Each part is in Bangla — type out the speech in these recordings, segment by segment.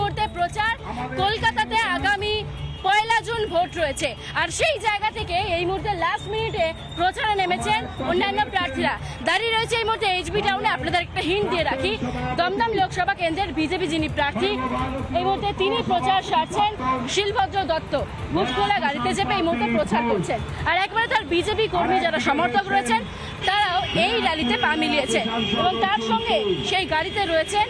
মুহূর্তে প্রচার। কলকাতাতে আগামী 1 জুন ভোট রয়েছে, আর সেই জায়গা থেকে এই মুহূর্তে লাস্ট মিনিটে প্রচারে নেমেছেন অন্যান্য প্রার্থীরা। দাঁড়িয়ে রয়েছে এই মুহূর্তে এইচবি টাউনে। আপনাদের একটা হিন্ট দিয়ে রাখি, দমদম লোকসভা কেন্দ্রের বিজেপি যিনি প্রার্থী এই মুহূর্তে তিনি প্রচার সারছেন। শিলভদ্র দত্ত বুক খোলা গাড়িতে চেপে এই মুহূর্তে প্রচার করছেন, আর একবারে তার বিজেপি কর্মী যারা সমর্থক রয়েছেন তারাও এই র্যালিতে পা মিলিয়েছেন, এবং তার সঙ্গে সেই গাড়িতে রয়েছেন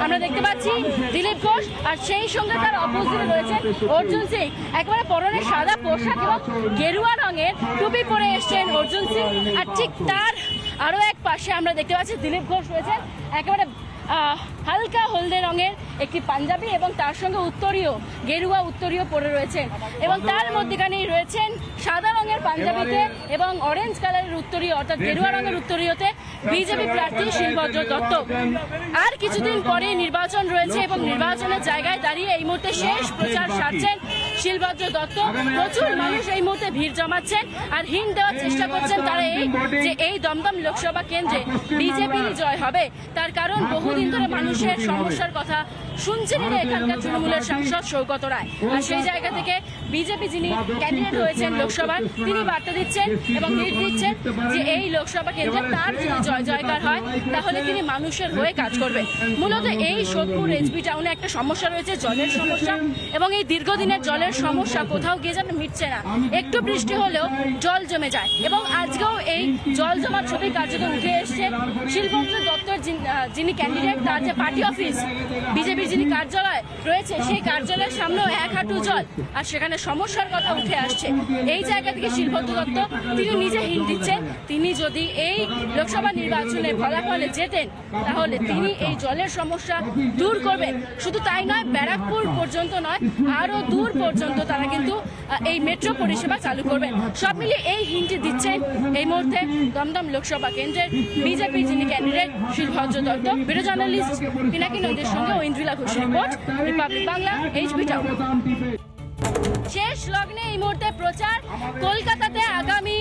আমরা দেখতে পাচ্ছি দিলীপ ঘোষ, আর সেই সঙ্গে তার অপোজিটে রয়েছে অর্জুন সিং। একবারে পরনে সাদা পোশাক এবং গেরুয়া রঙের টুপি পরে এসছেন অর্জুন সিং, আর ঠিক তার আরও এক পাশে আমরা দেখতে পাচ্ছি দিলীপ ঘোষ রয়েছেন একেবারে হালকা হলদে রঙের একটি পাঞ্জাবি এবং তার সঙ্গে উত্তরীয় গেরুয়া উত্তরীয় পরে রয়েছেন, এবং তার মধ্যেখানেই রয়েছেন সাদা রঙের পাঞ্জাবিতে এবং অরেঞ্জ কালারের উত্তরীয় অর্থাৎ গেরুয়া রঙের উত্তরীয়তে বিজেপি প্রার্থী শিলভদ্র দত্ত। আর কিছুদিন পরে নির্বাচন রয়েছে এবং নির্বাচনের জায়গায় দাঁড়িয়ে এই মুহূর্তে শেষ প্রচার সারছেন শিলভদ্র দত্ত। প্রচুর মানুষ এই মুহূর্তে ভিড় জমাচ্ছেন আর হিন্ট দেওয়ার চেষ্টা করছেন তারা এই দমদম লোকসভা কেন্দ্রে বিজেপির জয় হবে। তার কারণ বহুদিন ধরে মানুষের সমস্যার কথা শুনছেন এখানকার তৃণমূলের সাংসদ সৌগত রায়, আর সেই জায়গা থেকে বিজেপি যিনি ক্যান্ডিডেট হয়েছেন লোকসভায় তিনি বার্তা দিচ্ছেন এবং নির্দেশ দিচ্ছেন যে এই লোকসভা কেন্দ্রে তার যদি জয় জয়কার হয় তাহলে তিনি মানুষের হয়ে কাজ করবেন। মূলত এই সোদপুর এইচবি টাউনে একটা সমস্যা রয়েছে, জলের সমস্যা, এবং এই দীর্ঘদিনের জলের সমস্যা কোথাও গিয়ে যেন মিটছে না। একটু বৃষ্টি হলেও জল জমে যায়, এবং আজকেও এই জল জমার ছবি কার্যত উঠে এসছে। শিলভদ্র দত্তর যিনি ক্যান্ডিডেট তার যে পার্টি অফিস বিজেপির যিনি কার্যালয় রয়েছে সেই কার্যালয়ের সামনেও 1 হাঁটু জল, আর সেখানে সমস্যার কথা উঠে আসছে। এই জায়গা থেকে শিলভদ্র দত্ত তিনি নিজে হিন্ট দিচ্ছেন তিনি যদি এই লোকসভা নির্বাচনে ফলাফলে জেতেন তাহলে তিনি এই জলের সমস্যা দূর করবেন। শুধু তাই নয়, ব্যারাকপুর পর্যন্ত নয়, আরও দূর পর্যন্ত তারা কিন্তু এই মেট্রো পরিষেবা চালু করবেন। সব মিলিয়ে এই হিন্ট দিচ্ছেন এই মুহূর্তে দমদম লোকসভা কেন্দ্রের বিজেপির যিনি candidate Shilbhadra Dutta. Video journalist Pinaki নদীর সঙ্গে Aindrila Ghosh report, Republic Bangla, HB town. শেষ লগ্নে এই মুহূর্তে প্রচার। কলকাতাতে আগামী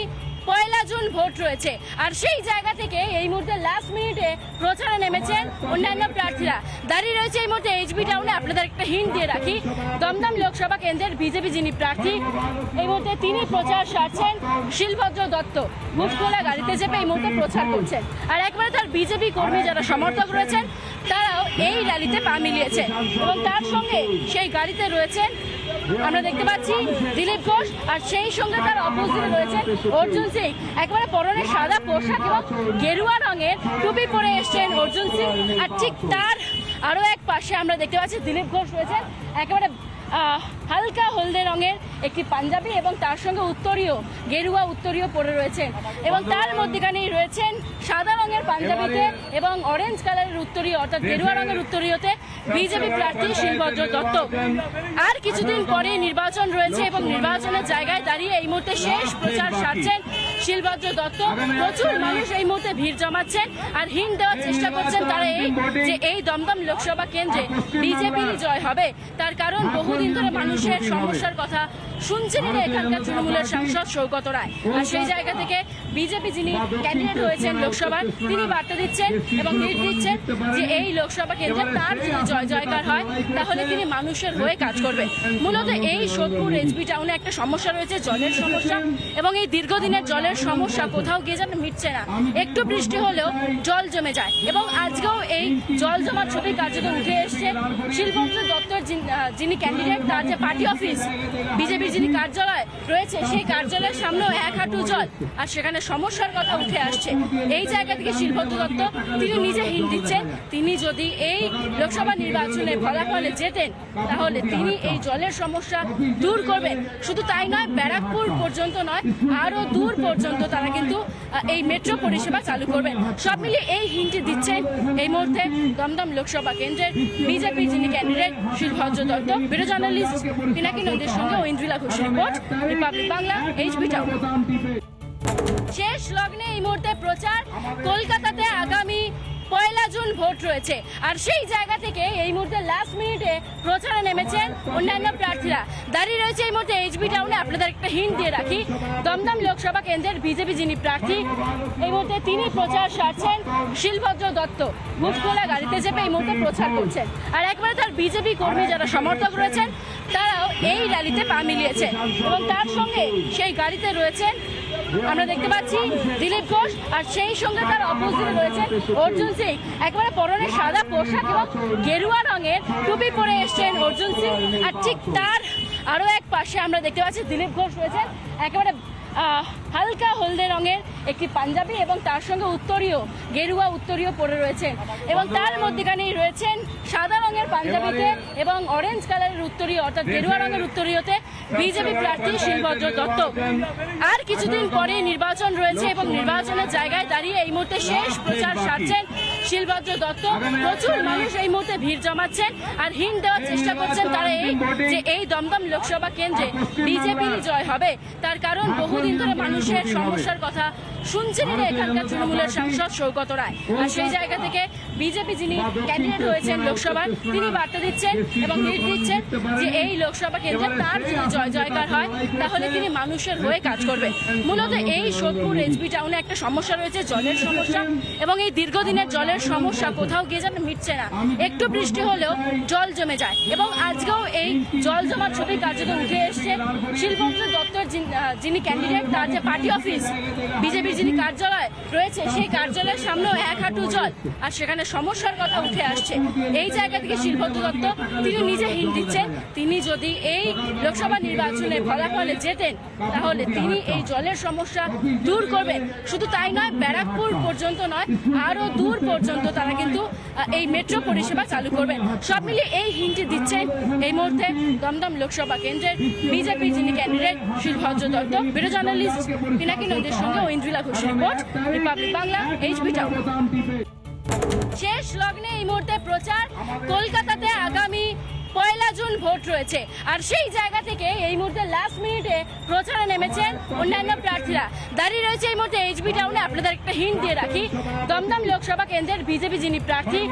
1 জুন ভোট রয়েছে, আর সেই জায়গা থেকে এই মুহূর্তে লাস্ট মিনিটে প্রচারে নেমেছেন অন্যান্য প্রার্থীরা। দাঁড়িয়ে রয়েছে এই মুহূর্তে এইচবি টাউনে। আপনাদের একটা হিন্ট দিয়ে রাখি, দমদম লোকসভা কেন্দ্রের বিজেপি যিনি প্রার্থী এই মুহূর্তে তিনি প্রচার সারছেন। শিলভদ্র দত্ত বুক খোলা গাড়িতে চেপে এই মুহূর্তে প্রচার করছেন, আর একবারে তার বিজেপি কর্মী যারা সমর্থক রয়েছেন তারাও এই র্যালিতে পা মিলিয়েছেন, এবং তার সঙ্গে সেই গাড়িতে রয়েছেন আমরা দেখতে পাচ্ছি দিলীপ ঘোষ, আর সেই সঙ্গে তার অপোজিটে রয়েছে অর্জুন সিং। একবারে পরনে সাদা পোশাক এবং গেরুয়া রঙের টুপি পরে এসছেন অর্জুন সিং, আর ঠিক তার আরও এক পাশে আমরা দেখতে পাচ্ছি দিলীপ ঘোষ রয়েছেন একেবারে হালকা হলদে রঙের একটি পাঞ্জাবি এবং তার সঙ্গে উত্তরীয় গেরুয়া উত্তরীয় পরে রয়েছেন, এবং তার মধ্যেখানেই রয়েছেন সাদা রঙের পাঞ্জাবিতে এবং অরেঞ্জ কালারের উত্তরীয় অর্থাৎ গেরুয়া রঙের উত্তরীয়তে বিজেপি প্রার্থী শিলভদ্র দত্ত। আর কিছুদিন পরে নির্বাচন রয়েছে এবং নির্বাচনের জায়গায় দাঁড়িয়ে এই মুহূর্তে শেষ প্রচার সারছেন শিলভদ্র দত্ত। প্রচুর মানুষ এই মুহূর্তে ভিড় জমাচ্ছেন আর হিন্ট দেওয়ার চেষ্টা করছেন তারা এই দমদম লোকসভা কেন্দ্রে বিজেপির জয় হবে। তার কারণ বহুদিন ধরে মানুষের সমস্যার কথা শুনছেন এখানকার তৃণমূলের সাংসদ সৌগত রায়, আর সেই জায়গা থেকে বিজেপি যিনি ক্যান্ডিডেট হয়েছেন লোকসভায় তিনি বার্তা দিচ্ছেন এবং নির্দেশ দিচ্ছেন যে এই লোকসভা কেন্দ্রে তার যদি জয় জয়কার হয় তাহলে তিনি মানুষের হয়ে কাজ করবেন। মূলত এই সোদপুর এইচবি টাউনে একটা সমস্যা রয়েছে, জলের সমস্যা, এবং এই দীর্ঘদিনের জলের সমস্যা কোথাও গিয়ে যেন মিটছে না। একটু বৃষ্টি হলেও জল জমে যায়, এবং আজকেও এই জল জমার ছবি কার্যত উঠে এসছে। শিলভদ্র দত্তর যিনি ক্যান্ডিডেট তার যে পার্টি অফিস বিজেপির যিনি কার্যালয় রয়েছে সেই কার্যালয়ের সামনেও 1 হাঁটু জল, আর সেখানে সমস্যার কথা উঠে আসছে। এই জায়গা থেকে শিলভদ্র দত্ত তিনি নিজে হিন্ট দিচ্ছেন তিনি যদি এই লোকসভা নির্বাচনে ফলাফলে জেতেন তাহলে তিনি এই জলের সমস্যা দূর করবেন। শুধু তাই নয়, ব্যারাকপুর পর্যন্ত নয়, আরও দূর পর্যন্ত তারা কিন্তু এই মেট্রো পরিষেবা চালু করবেন। সব মিলিয়ে এই হিন্ট দিচ্ছেন এই মুহূর্তে দমদম লোকসভা কেন্দ্রের বিজেপির যিনি candidate Shilbhadra Dutta. Video journalist Pinaki নদীর সঙ্গে Aindrila Ghosh report, Republic Bangla, HB town. শেষ লগ্নে এই মুহূর্তে প্রচার। কলকাতাতে আগামী 1 জুন ভোট রয়েছে, আর সেই জায়গা থেকে এই মুহূর্তে লাস্ট মিনিটে প্রচারে নেমেছেন অন্যান্য প্রার্থীরা। দাঁড়িয়ে রয়েছে এই মুহূর্তে এইচবি টাউনে। আপনাদের একটা হিন্ট দিয়ে রাখি, দমদম লোকসভা কেন্দ্রের বিজেপি যিনি প্রার্থী এই মুহূর্তে তিনি প্রচার সারছেন। শিলভদ্র দত্ত মুখ খোলা গাড়িতে চেপে এই মুহূর্তে প্রচার করছেন। আর একবারে তার বিজেপি কর্মী যারা সমর্থক রয়েছেন তারাও এই র্যালিতে পা মিলিয়েছেন এবং তার সঙ্গে সেই গাড়িতে রয়েছেন আমরা দেখতে পাচ্ছি দিলীপ ঘোষ, আর সেই সঙ্গে তার অপোজিটে রয়েছে অর্জুন সিং। একবারে পরনে সাদা পোশাক এবং গেরুয়া রঙের টুপি পরে এসছেন অর্জুন সিং, আর ঠিক তার আরও এক পাশে আমরা দেখতে পাচ্ছি দিলীপ ঘোষ রয়েছেন একেবারে হালকা হলদে রঙের একটি পাঞ্জাবি এবং তার সঙ্গে উত্তরীয় গেরুয়া উত্তরীয় পরে রয়েছেন এবং তার মধ্যখানেই রয়েছেন সাদা রঙের পাঞ্জাবিতে এবং অরেঞ্জ কালারের উত্তরীয় অর্থাৎ গেরুয়া রঙের উত্তরীয়তে বিজেপি প্রার্থী শিলভদ্র দত্ত। আর কিছুদিন পরে নির্বাচন রয়েছে এবং নির্বাচনের জায়গায় দাঁড়িয়ে এই মুহূর্তে শেষ প্রচার সারছেন শিলভদ্র দত্ত। প্রচুর মানুষ এই মুহূর্তে ভিড় জমাচ্ছেন আর হিন্ট দেওয়ার চেষ্টা করছেন তারা এই দমদম লোকসভা কেন্দ্রে বিজেপির জয় হবে। তার কারণ বহুদিন ধরে মানুষের সমস্যার কথা শুনছেন এখানকার তৃণমূলের সাংসদ সৌগত রায়, আর সেই জায়গা থেকে বিজেপি যিনি ক্যান্ডিডেট হয়েছেন লোকসভায় তিনি বার্তা দিচ্ছেন এবং নির্দেশ দিচ্ছেন যে এই লোকসভা কেন্দ্রে তার যদি জয় জয়কার হয় তাহলে তিনি মানুষের হয়ে কাজ করবেন। মূলত এই সোদপুর এসবি টাউনে একটা সমস্যা রয়েছে, জলের সমস্যা, এবং এই দীর্ঘদিনের জলের সমস্যা কোথাও গিয়ে যেন মিটছে না। একটু বৃষ্টি হলেও জল জমে যায় এবং আজকেও এই জল জমার ছবি কার্যত উঠে এসছে শিলভদ্র দত্তর যিনি ক্যান্ডিডেট তার যে পার্টি অফিস বিজেপির যিনি কার্যালয় রয়েছে সেই কার্যালয়ের সামনেও এক হাঁটু জল, আর সেখানে সমস্যার কথা উঠে আসছে। এই জায়গা থেকে শিলভদ্র দত্ত তিনি নিজে হিন্ট দিচ্ছেন তিনি যদি এই লোকসভা নির্বাচনে ফলাফলে জেতেন তাহলে তিনি এই জলের সমস্যা দূর করবেন। শুধু তাই নয়, ব্যারাকপুর পর্যন্ত নয় আরও দূর পর্যন্ত তারা কিন্তু এই মেট্রো পরিষেবা চালু করবেন। সব মিলিয়ে এই হিন্টটি দিচ্ছেন এই মুহূর্তে দমদম লোকসভা কেন্দ্রের বিজেপি যিনি candidate Shilbhadra Dutta. Video journalist Pinaki নদীর সঙ্গে Aindrila Ghosh report, Republic Bangla, HB town. শেষ লগ্নে এই মুহূর্তে প্রচার। কলকাতাতে আগামী 1 জুন ভোট রয়েছে আর সেই জায়গা থেকে এই মুহূর্তে লাস্ট মিনিটে প্রচারে নেমেছেন অন্যান্য প্রার্থীরা। দাঁড়িয়ে রয়েছে এই মুহূর্তে এইচবি টাউনে। আপনাদের একটা হিন্ট দিয়ে রাখি, দমদম লোকসভা কেন্দ্রের বিজেপি যিনি প্রার্থী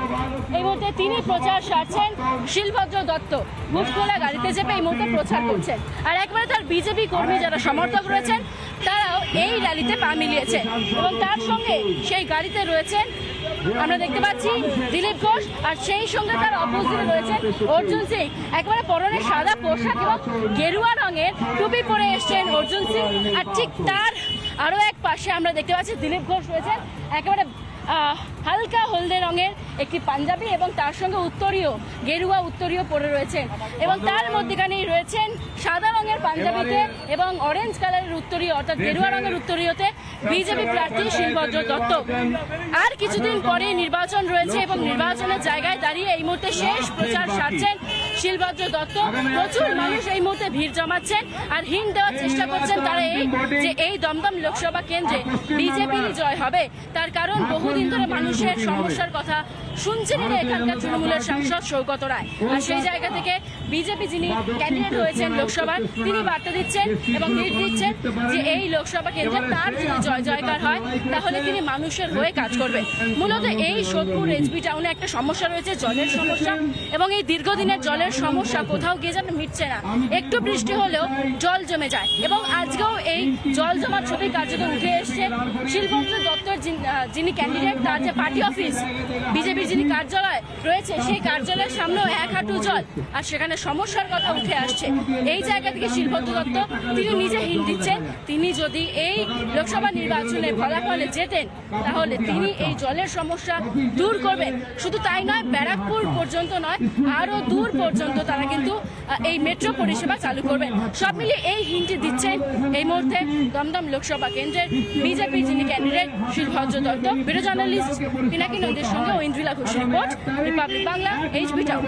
এই মুহূর্তে তিনি প্রচার সারছেন শিলভদ্র দত্ত। মুখ খোলা গাড়িতে চেপে এই মুহূর্তে প্রচার করছেন আর একবারে তার বিজেপি কর্মী যারা সমর্থক রয়েছেন তারাও এই র্যালিতে পা মিলিয়েছেন এবং তার সঙ্গে সেই গাড়িতে রয়েছেন আমরা দেখতে পাচ্ছি দিলীপ ঘোষ, আর সেই সঙ্গে তার অপোজিটে রয়েছে অর্জুন সিং। একবারে পরনে সাদা পোশাক এবং গেরুয়া রঙের টুপি পরে এসছেন অর্জুন সিং, আর ঠিক তার আরও এক পাশে আমরা দেখতে পাচ্ছি দিলীপ ঘোষ রয়েছেন একেবারে হালকা হলদে রঙের একটি পাঞ্জাবি এবং তার সঙ্গে উত্তরীয় গেরুয়া উত্তরীয় পরে রয়েছেন এবং তার মধ্যখানেই রয়েছেন সাদা রঙের পাঞ্জাবিতে এবং অরেঞ্জ কালারের উত্তরীয় অর্থাৎ গেরুয়া রঙের উত্তরীয়তে বিজেপি প্রার্থী শিলভদ্র দত্ত। আর কিছুদিন পরে নির্বাচন রয়েছে এবং নির্বাচনের জায়গায় দাঁড়িয়ে এই মুহূর্তে শেষ প্রচার সারছেন শিলভদ্র দত্ত। প্রচুর মানুষ এই মুহূর্তে ভিড় জমাচ্ছেন আর হিন্ট দেওয়ার চেষ্টা করছেন তারা এই দমদম লোকসভা কেন্দ্রে বিজেপির জয় হবে। তার কারণ বহুদিন ধরে মানুষের সমস্যার কথা শুনছেন এখানকার তৃণমূলের সাংসদ সৌগত রায়, আর সেই জায়গা থেকে বিজেপি যিনি ক্যান্ডিডেট হয়েছেন লোকসভায় তিনি বার্তা দিচ্ছেন এবং নির্দেশ দিচ্ছেন যে এই লোকসভা কেন্দ্রে তার যদি জয় জয়কার হয় তাহলে তিনি মানুষের হয়ে কাজ করবেন। মূলত এই সোদপুর এসবি টাউনে একটা সমস্যা রয়েছে, জলের সমস্যা, এবং এই দীর্ঘদিনের জলের সমস্যা কোথাও গিয়ে যেন মিটছে না। একটু বৃষ্টি হলেও জল জমে যায় এবং আজকেও এই জল জমার ছবি কার্যত উঠে এসছে শিলভদ্র দত্তর যিনি ক্যান্ডিডেট তার যে পার্টি অফিস বিজেপির যিনি কার্যালয় রয়েছে সেই কার্যালয়ের সামনেও এক হাঁটু জল, আর সেখানে সমস্যার কথা উঠে আসছে। এই জায়গা থেকে শিলভদ্র দত্ত তিনি নিজে হিন্ট দিচ্ছেন তিনি যদি এই লোকসভা নির্বাচনে ফলাফলে জেতেন তাহলে তিনি এই জলের সমস্যা দূর করবেন। শুধু তাই নয়, ব্যারাকপুর পর্যন্ত নয় আরও দূর পর্যন্ত তারা কিন্তু এই মেট্রো পরিষেবা চালু করবেন। সব মিলিয়ে এই হিন্টটি দিচ্ছেন এই মুহূর্তে দমদম লোকসভা কেন্দ্রের বিজেপি যিনি candidate Shilbhadra Dutta. Video journalist Pinaki নদীর সঙ্গে Aindrila Ghosh report, Republic Bangla, HB town.